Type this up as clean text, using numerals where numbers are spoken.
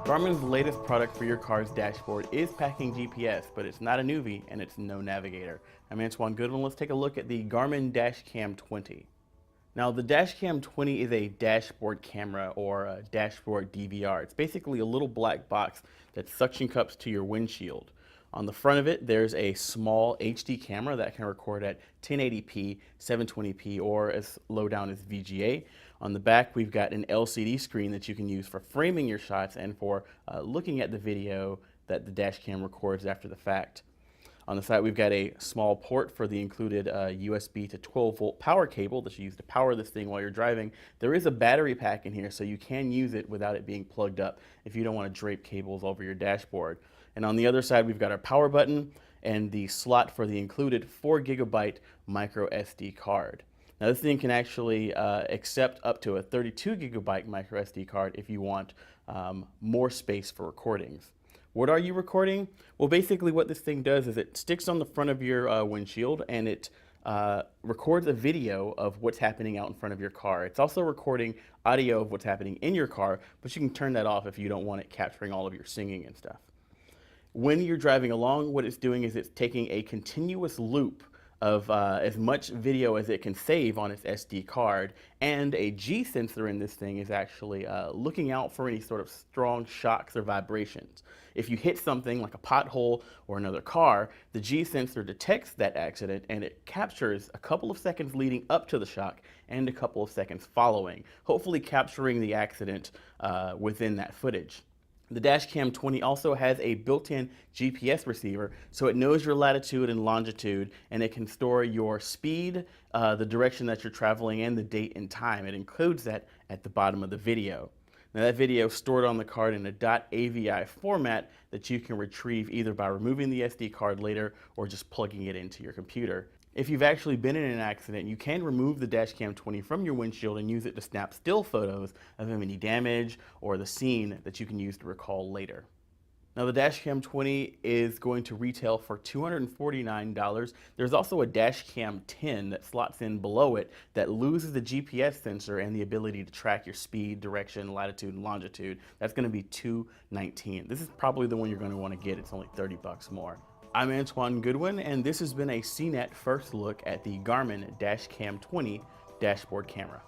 Garmin's latest product for your car's dashboard is packing GPS, but it's not a Nuvi and it's no navigator. I'm Antoine Goodwin. Let's take a look at the Garmin Dash Cam 20. Now, the Dash Cam 20 is a dashboard camera or a dashboard DVR. It's basically a little black box that suction cups to your windshield. On the front of it, there's a small HD camera that can record at 1080p, 720p, or as low down as VGA. On the back, we've got an LCD screen that you can use for framing your shots and for looking at the video that the dash cam records after the fact. On the side, we've got a small port for the included USB to 12-volt power cable that you use to power this thing while you're driving. There is a battery pack in here, so you can use it without it being plugged up if you don't want to drape cables over your dashboard. And on the other side, we've got our power button and the slot for the included 4GB micro SD card. Now, this thing can actually accept up to a 32GB micro SD card if you want more space for recordings. What are you recording? Well, basically what this thing does is it sticks on the front of your windshield and it records a video of what's happening out in front of your car. It's also recording audio of what's happening in your car, but you can turn that off if you don't want it capturing all of your singing and stuff. When you're driving along, what it's doing is it's taking a continuous loop of as much video as it can save on its SD card, and a G sensor in this thing is actually looking out for any sort of strong shocks or vibrations. If you hit something like a pothole or another car, the G sensor detects that accident and it captures a couple of seconds leading up to the shock and a couple of seconds following, hopefully capturing the accident within that footage. The Dash Cam 20 also has a built-in GPS receiver, so it knows your latitude and longitude, and it can store your speed, the direction that you're traveling, and the date and time. It includes that at the bottom of the video. Now, that video is stored on the card in a .avi format that you can retrieve either by removing the SD card later or just plugging it into your computer. If you've actually been in an accident, you can remove the Dash Cam 20 from your windshield and use it to snap still photos of any damage or the scene that you can use to recall later. Now, the Dash Cam 20 is going to retail for $249. There's also a Dash Cam 10 that slots in below it that loses the GPS sensor and the ability to track your speed, direction, latitude, and longitude. That's going to be $219. This is probably the one you're going to want to get. It's only 30 bucks more. I'm Antoine Goodwin, and this has been a CNET first look at the Garmin Dash Cam 20 dashboard camera.